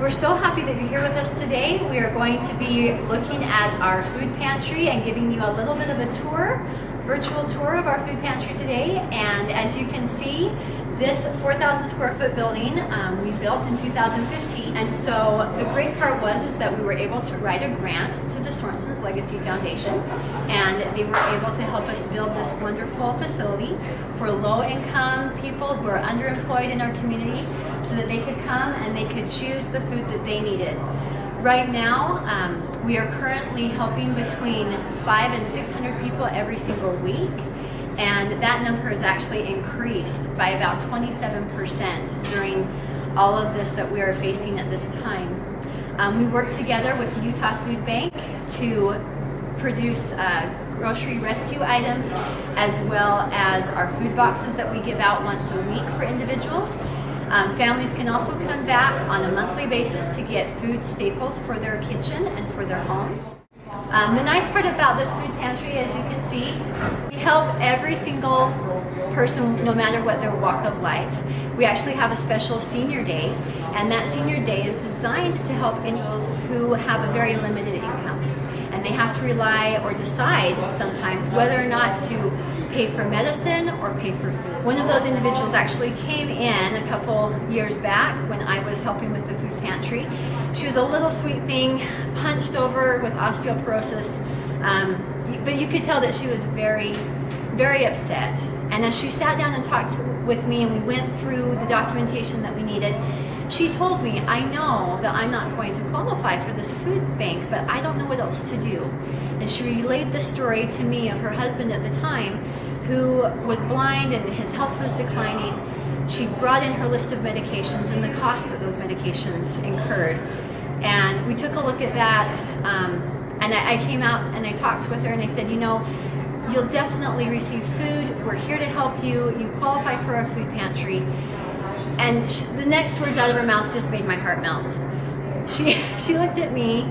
We're so happy that you're here with us today. We are going to be looking at our food pantry and giving you a little bit of a tour, virtual tour of our food pantry today. And as you can see, this 4,000 square foot building we built in 2015. And so the great part is that we were able to write a grant to the Sorensen's Legacy Foundation, and they were able to help us build this wonderful facility for low-income people who are underemployed in our community, so that they could come and they could choose the food that they needed. Right now, we are currently helping between 500 and 600 people every single week, and that number has actually increased by about 27% during all of this that we are facing at this time. We work together with the Utah Food Bank to produce grocery rescue items, as well as our food boxes that we give out once a week for individuals. Families can also come back on a monthly basis to get food staples for their kitchen and for their homes. The nice part about this food pantry, as you can see, we help every single person, no matter what their walk of life. We actually have a special senior day, and that senior day is designed to help individuals who have a very limited income. And they have to rely or decide sometimes whether or not to pay for medicine or pay for food. One of those individuals actually came in a couple years back when I was helping with the food pantry. She was a little sweet thing, hunched over with osteoporosis, but you could tell that she was very, very upset. And as she sat down and talked with me and we went through the documentation that we needed, she told me, I know that I'm not going to qualify for this food bank, but I don't know what else to do. And she relayed the story to me of her husband at the time, who was blind and his health was declining. She brought in her list of medications and the costs that those medications incurred. And we took a look at that, and I came out and I talked with her and I said, you know, you'll definitely receive food. We're here to help you. You qualify for our food pantry. And the next words out of her mouth just made my heart melt. She looked at me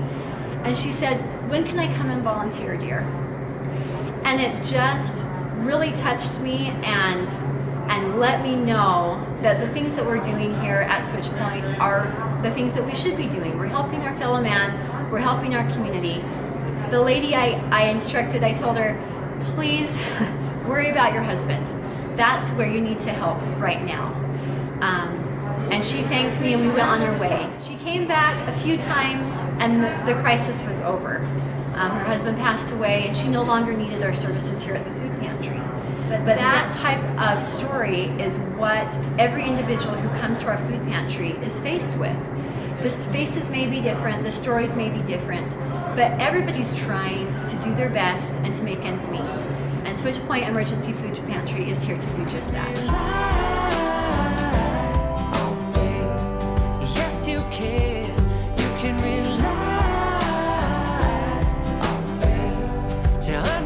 and she said, when can I come and volunteer, dear? And it just really touched me and let me know that the things that we're doing here at Switchpoint are the things that we should be doing. We're helping our fellow man, we're helping our community. The lady I instructed, I told her, please worry about your husband. That's where you need to help right now. And she thanked me and we went on our way. She came back a few times and the crisis was over. Her husband passed away and she no longer needed our services here at the food pantry. But that type of story is what every individual who comes to our food pantry is faced with. The faces may be different, the stories may be different, but everybody's trying to do their best and to make ends meet. And Switchpoint Emergency Food Pantry is here to do just that.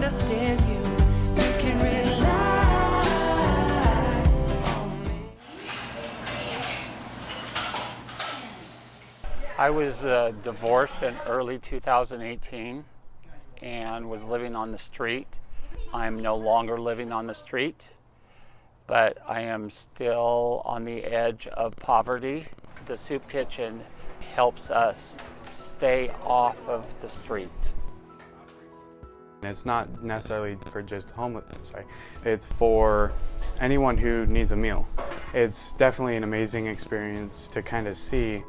Understand you, you can rely on me. I was divorced in early 2018 and was living on the street. I'm no longer living on the street, but I am still on the edge of poverty. The soup kitchen helps us stay off of the street. It's not necessarily for just it's for anyone who needs a meal. It's definitely an amazing experience to kind of see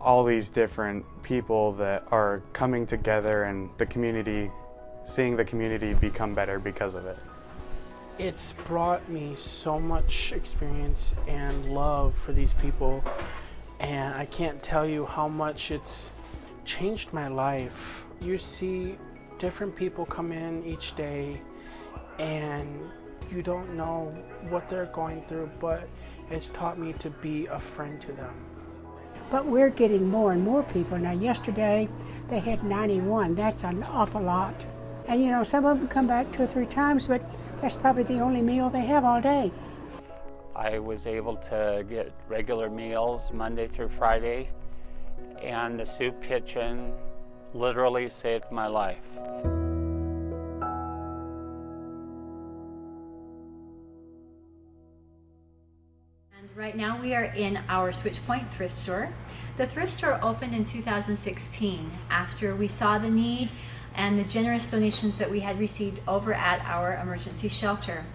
all these different people that are coming together and the community, seeing the community become better because of it. It's brought me so much experience and love for these people, and I can't tell you how much it's changed my life. You see different people come in each day and you don't know what they're going through, but it's taught me to be a friend to them. But we're getting more and more people. Now yesterday they had 91. That's an awful lot. And you know, some of them come back 2 or 3 times, but that's probably the only meal they have all day. I was able to get regular meals Monday through Friday, and the soup kitchen literally saved my life. Right now we are in our Switchpoint Thrift Store. The thrift store opened in 2016 after we saw the need and the generous donations that we had received over at our emergency shelter.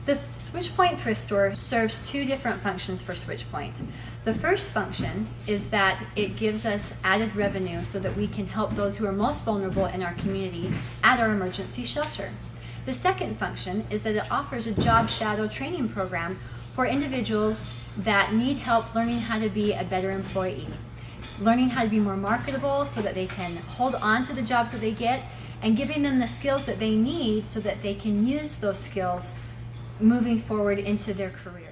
The Switchpoint Thrift Store serves two different functions for Switchpoint. The first function is that it gives us added revenue so that we can help those who are most vulnerable in our community at our emergency shelter. The second function is that it offers a job shadow training program for individuals that need help learning how to be a better employee, learning how to be more marketable so that they can hold on to the jobs that they get, and giving them the skills that they need so that they can use those skills moving forward into their career.